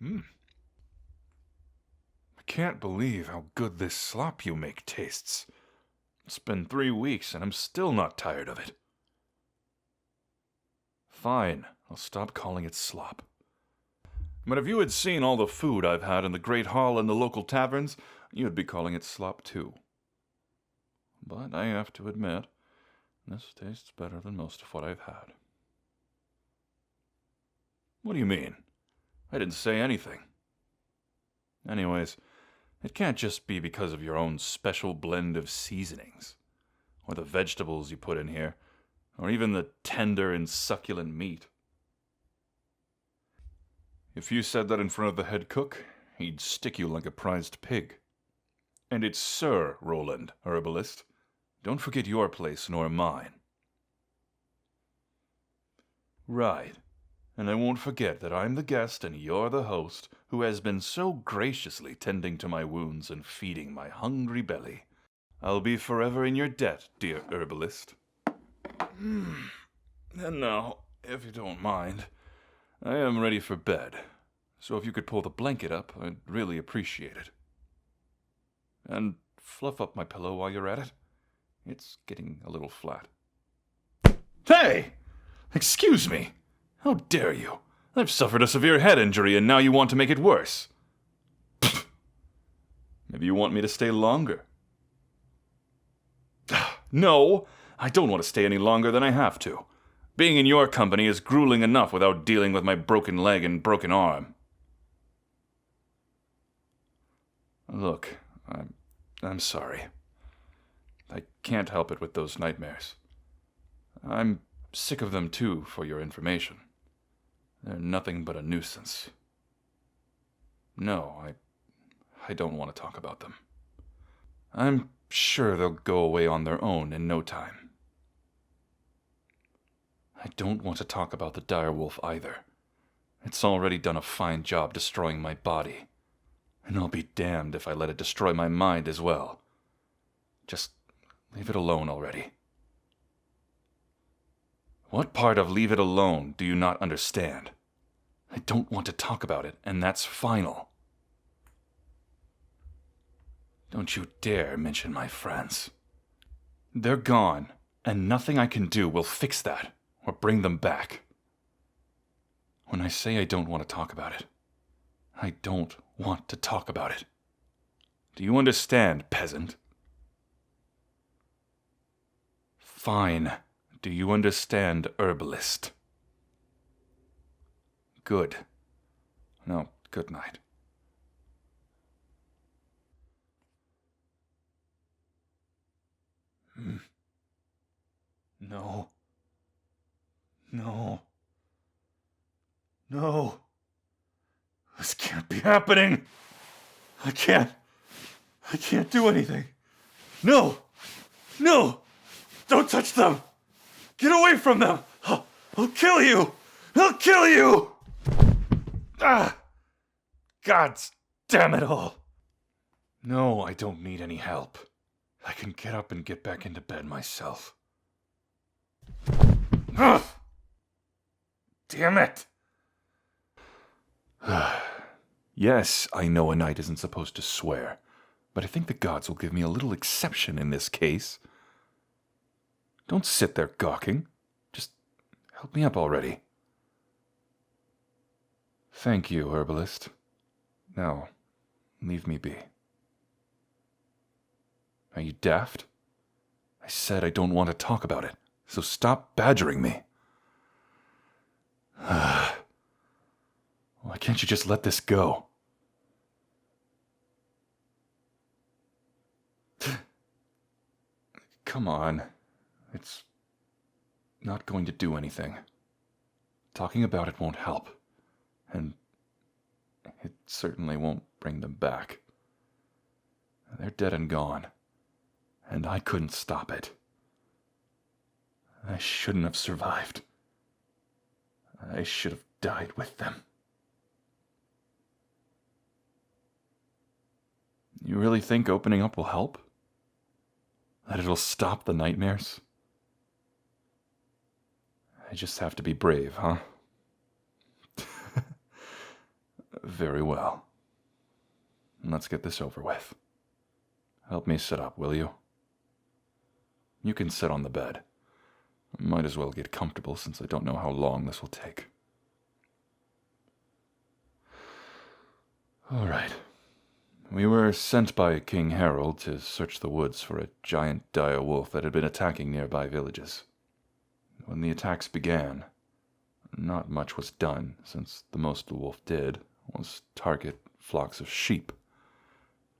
I can't believe how good this slop you make tastes. It's been 3 weeks and I'm still not tired of it. Fine, I'll stop calling it slop. But if you had seen all the food I've had in the Great Hall and the local taverns, you'd be calling it slop too. But I have to admit, this tastes better than most of what I've had. What do you mean? I didn't say anything. Anyways, it can't just be because of your own special blend of seasonings, or the vegetables you put in here, or even the tender and succulent meat. If you said that in front of the head cook, he'd stick you like a prized pig. And it's Sir Roland, Herbalist. Don't forget your place nor mine. Right. And I won't forget that I'm the guest and you're the host who has been so graciously tending to my wounds and feeding my hungry belly. I'll be forever in your debt, dear Herbalist. And now, if you don't mind, I am ready for bed, so if you could pull the blanket up, I'd really appreciate it. And fluff up my pillow while you're at it. It's getting a little flat. Hey! Excuse me! How dare you? I've suffered a severe head injury and now you want to make it worse. Maybe you want me to stay longer. No, I don't want to stay any longer than I have to. Being in your company is grueling enough without dealing with my broken leg and broken arm. Look, I'm sorry. I can't help it with those nightmares. I'm sick of them too, for your information. They're nothing but a nuisance. No, I don't want to talk about them. I'm sure they'll go away on their own in no time. I don't want to talk about the direwolf either. It's already done a fine job destroying my body. And I'll be damned if I let it destroy my mind as well. Just leave it alone already. What part of leave it alone do you not understand? I don't want to talk about it, and that's final. Don't you dare mention my friends. They're gone, and nothing I can do will fix that, or bring them back. When I say I don't want to talk about it, I don't want to talk about it. Do you understand, peasant? Fine. Do you understand, Herbalist? Good. Now, good night. No. No. No. This can't be happening. I can't do anything. No. No. Don't touch them. Get away from them. I'll kill you. I'll kill you. Ah. God damn it all. No, I don't need any help. I can get up and get back into bed myself. Ugh. Damn it! Yes, I know a knight isn't supposed to swear, but I think the gods will give me a little exception in this case. Don't sit there gawking. Just help me up already. Thank you, Herbalist. Now, leave me be. Are you daft? I said I don't want to talk about it, so stop badgering me. Why can't you just let this go? Come on. It's not going to do anything. Talking about it won't help. And it certainly won't bring them back. They're dead and gone. And I couldn't stop it. I shouldn't have survived. I should have died with them. You really think opening up will help? That it'll stop the nightmares? I just have to be brave, huh? Very well. Let's get this over with. Help me sit up, will you? You can sit on the bed. Might as well get comfortable since I don't know how long this will take. All right. We were sent by King Harold to search the woods for a giant dire wolf that had been attacking nearby villages. When the attacks began, not much was done, since the most the wolf did was target flocks of sheep.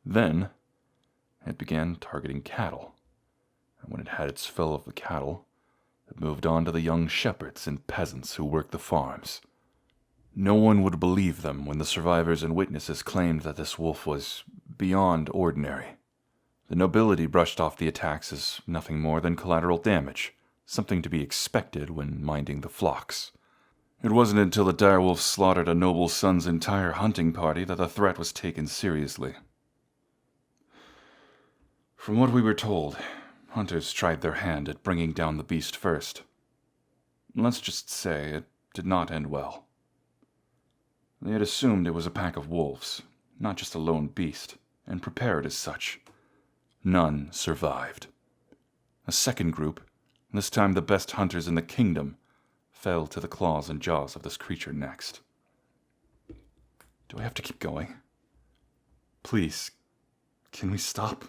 Then, it began targeting cattle, and when it had its fill of the cattle, it moved on to the young shepherds and peasants who worked the farms. No one would believe them when the survivors and witnesses claimed that this wolf was beyond ordinary. The nobility brushed off the attacks as nothing more than collateral damage, something to be expected when minding the flocks. It wasn't until the direwolf slaughtered a noble son's entire hunting party that the threat was taken seriously. From what we were told, hunters tried their hand at bringing down the beast first. Let's just say it did not end well. They had assumed it was a pack of wolves, not just a lone beast, and prepared as such. None survived. A second group, this time the best hunters in the kingdom, fell to the claws and jaws of this creature next. Do I have to keep going? Please, can we stop?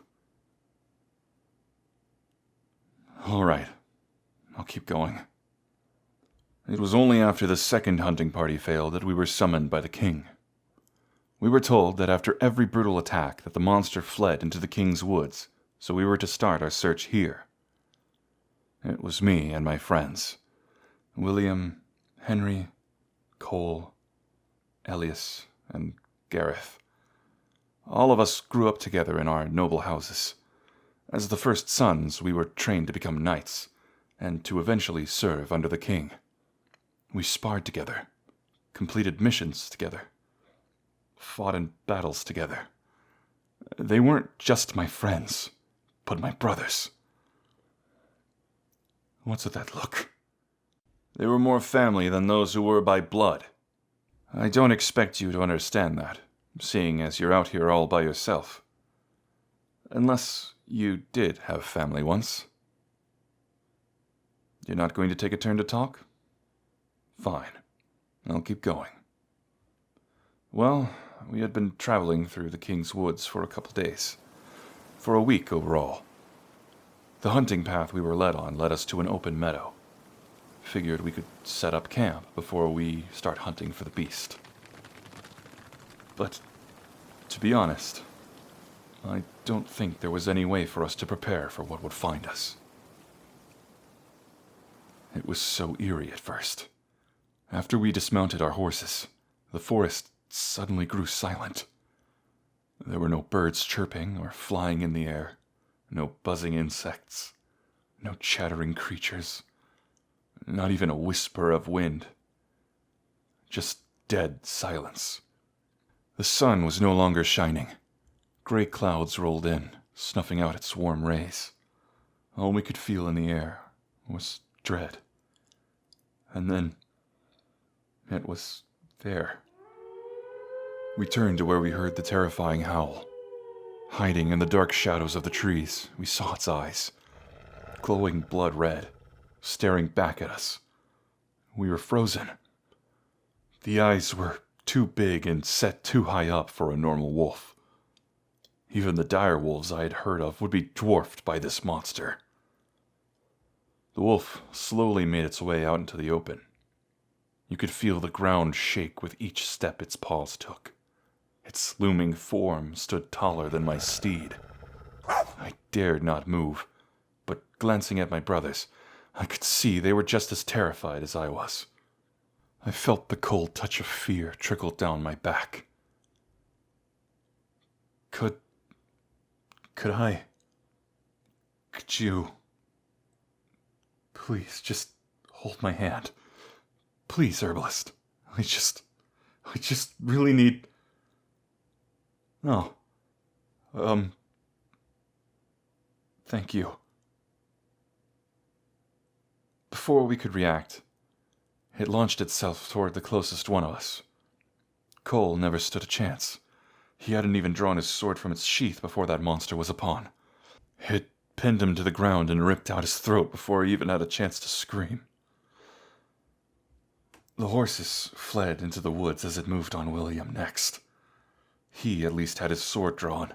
All right, I'll keep going. It was only after the second hunting party failed that we were summoned by the king. We were told that after every brutal attack that the monster fled into the king's woods, so we were to start our search here. It was me and my friends, William, Henry, Cole, Elias, and Gareth. All of us grew up together in our noble houses. As the first sons, we were trained to become knights, and to eventually serve under the king. We sparred together, completed missions together, fought in battles together. They weren't just my friends, but my brothers. What's with that look? They were more family than those who were by blood. I don't expect you to understand that, seeing as you're out here all by yourself. Unless you did have family once. You're not going to take a turn to talk? Fine. I'll keep going. Well, we had been traveling through the King's Woods for a couple days. For a week overall. The hunting path we were led on led us to an open meadow. Figured we could set up camp before we start hunting for the beast. But, to be honest, I don't think there was any way for us to prepare for what would find us. It was so eerie at first. After we dismounted our horses, the forest suddenly grew silent. There were no birds chirping or flying in the air, no buzzing insects, no chattering creatures, not even a whisper of wind. Just dead silence. The sun was no longer shining. Gray clouds rolled in, snuffing out its warm rays. All we could feel in the air was dread. And then it was there. We turned to where we heard the terrifying howl. Hiding in the dark shadows of the trees, we saw its eyes, glowing blood red, staring back at us. We were frozen. The eyes were too big and set too high up for a normal wolf. Even the dire wolves I had heard of would be dwarfed by this monster. The wolf slowly made its way out into the open. You could feel the ground shake with each step its paws took. Its looming form stood taller than my steed. I dared not move, but glancing at my brothers, I could see they were just as terrified as I was. I felt the cold touch of fear trickle down my back. Could you... Please, just hold my hand. Please, Herbalist. I just really need... Oh. Thank you. Before we could react, it launched itself toward the closest one of us. Cole never stood a chance. He hadn't even drawn his sword from its sheath before that monster was upon. It pinned him to the ground and ripped out his throat before he even had a chance to scream. The horses fled into the woods as it moved on William next. He at least had his sword drawn.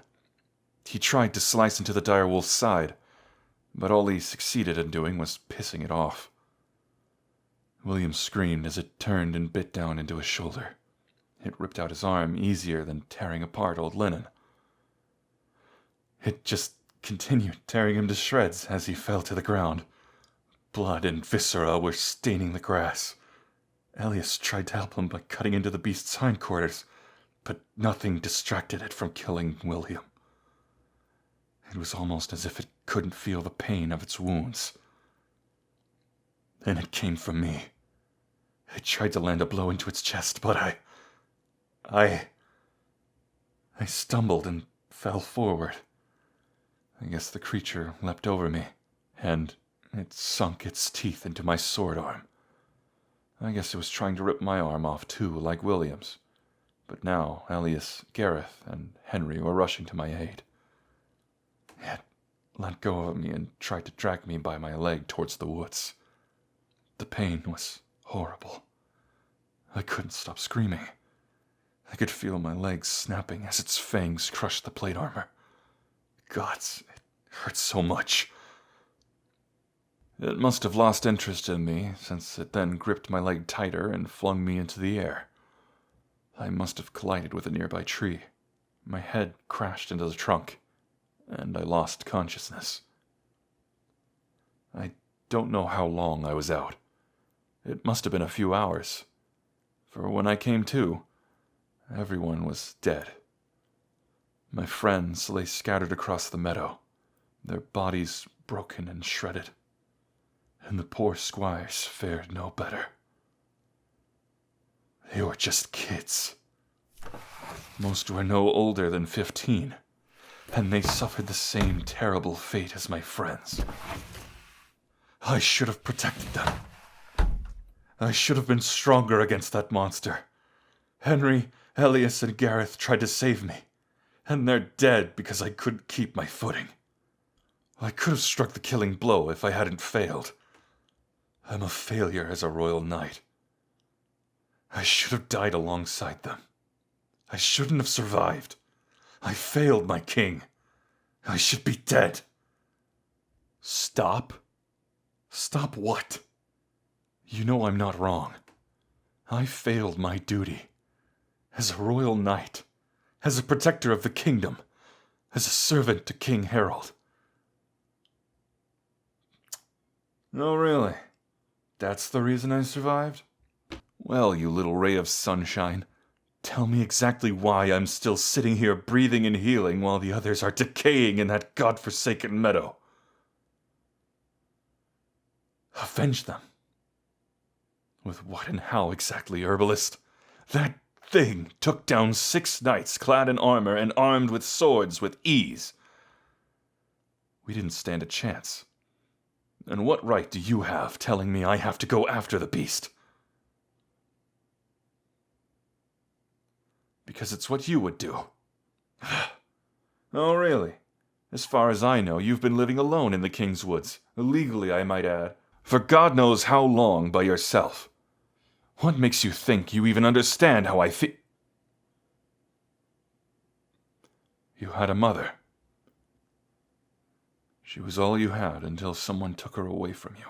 He tried to slice into the direwolf's side, but all he succeeded in doing was pissing it off. William screamed as it turned and bit down into his shoulder. It ripped out his arm easier than tearing apart old linen. It just continued tearing him to shreds as he fell to the ground. Blood and viscera were staining the grass. Elias tried to help him by cutting into the beast's hindquarters, but nothing distracted it from killing William. It was almost as if it couldn't feel the pain of its wounds. Then it came for me. I tried to land a blow into its chest, but I stumbled and fell forward. I guess the creature leapt over me, and it sunk its teeth into my sword arm. I guess it was trying to rip my arm off too, like William's. But now Elias, Gareth, and Henry were rushing to my aid. It let go of me and tried to drag me by my leg towards the woods. The pain was horrible. I couldn't stop screaming. I could feel my legs snapping as its fangs crushed the plate armor. Gods, it hurt so much. It must have lost interest in me, since it then gripped my leg tighter and flung me into the air. I must have collided with a nearby tree. My head crashed into the trunk, and I lost consciousness. I don't know how long I was out. It must have been a few hours, for when I came to, everyone was dead. My friends lay scattered across the meadow, their bodies broken and shredded, and the poor squires fared no better. They were just kids. Most were no older than 15, and they suffered the same terrible fate as my friends. I should have protected them. I should have been stronger against that monster. Henry, Elias, and Gareth tried to save me, and they're dead because I couldn't keep my footing. I could have struck the killing blow if I hadn't failed. I'm a failure as a royal knight. I should have died alongside them. I shouldn't have survived. I failed my king. I should be dead. Stop? Stop what? You know I'm not wrong. I failed my duty. As a royal knight, as a protector of the kingdom, as a servant to King Harold. Oh, really? That's the reason I survived? Well, you little ray of sunshine, tell me exactly why I'm still sitting here breathing and healing while the others are decaying in that godforsaken meadow. Avenge them. With what and how exactly, Herbalist? That thing took down 6 knights clad in armor and armed with swords with ease. We didn't stand a chance. And what right do you have telling me I have to go after the beast? Because it's what you would do. Oh, really? As far as I know, you've been living alone in the King's Woods, illegally, I might add, for God knows how long by yourself. What makes you think you even understand how I feel? You had a mother. She was all you had until someone took her away from you.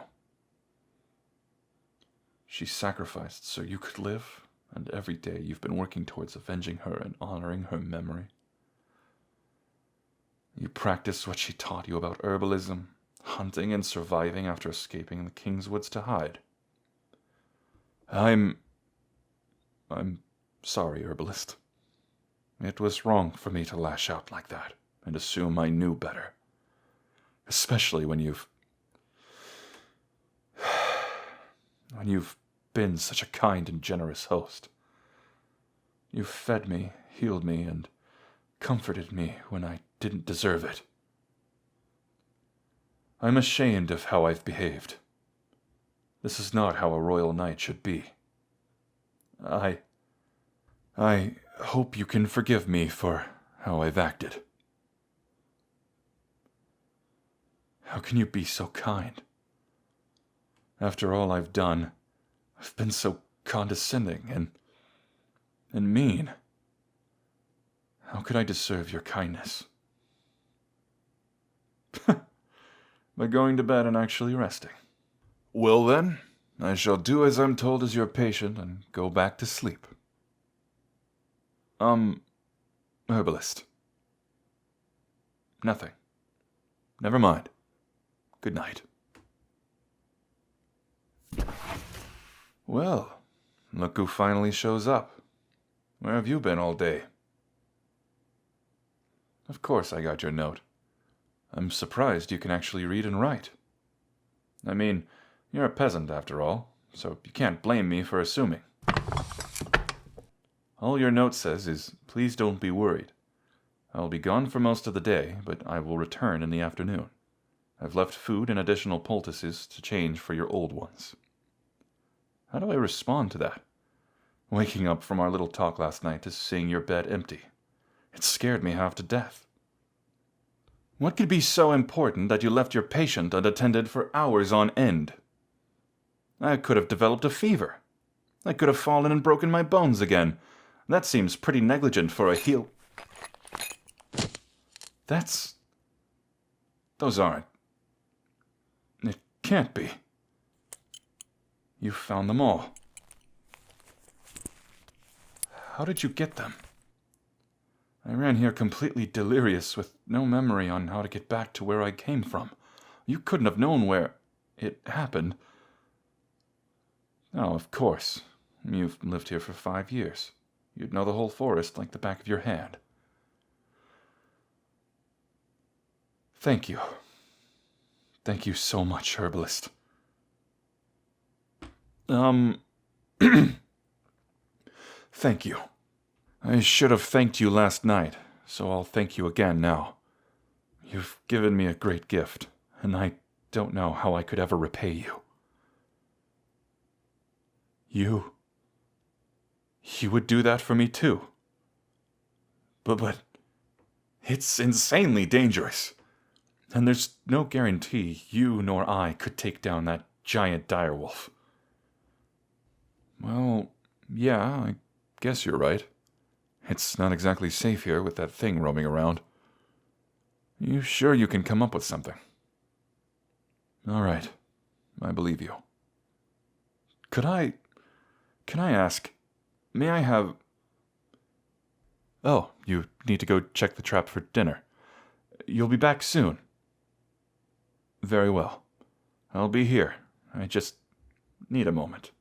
She sacrificed so you could live, and every day you've been working towards avenging her and honoring her memory. You practiced what she taught you about herbalism, hunting and surviving after escaping the King's Woods to hide. I'm sorry, Herbalist. It was wrong for me to lash out like that and assume I knew better. Especially when you've been such a kind and generous host. You've fed me, healed me, and comforted me when I didn't deserve it. I'm ashamed of how I've behaved. This is not how a royal knight should be. I I hope you can forgive me for how I've acted. How can you be so kind? After all I've done, I've been so condescending and mean. How could I deserve your kindness? By going to bed and actually resting. Well then, I shall do as I'm told as your patient and go back to sleep. Herbalist. Nothing. Never mind. Good night. Well, look who finally shows up. Where have you been all day? Of course I got your note. I'm surprised you can actually read and write. I mean, you're a peasant after all, so you can't blame me for assuming. All your note says is, please don't be worried. I'll be gone for most of the day, but I will return in the afternoon. I've left food and additional poultices to change for your old ones. How do I respond to that? Waking up from our little talk last night to seeing your bed empty. It scared me half to death. What could be so important that you left your patient unattended for hours on end? I could have developed a fever. I could have fallen and broken my bones again. That seems pretty negligent for a heal. Those aren't. It can't be. You found them all. How did you get them? I ran here completely delirious with no memory on how to get back to where I came from. You couldn't have known where it happened. Oh, of course. You've lived here for 5 years. You'd know the whole forest like the back of your hand. Thank you. Thank you so much, Herbalist. Thank you. I should have thanked you last night, so I'll thank you again now. You've given me a great gift, and I don't know how I could ever repay you. You would do that for me too. But it's insanely dangerous. And there's no guarantee you nor I could take down that giant direwolf. Well, yeah, I guess you're right. It's not exactly safe here with that thing roaming around. You sure you can come up with something? All right, I believe you. Can I ask, may I have... Oh, you need to go check the trap for dinner. You'll be back soon. Very well. I'll be here. I just need a moment.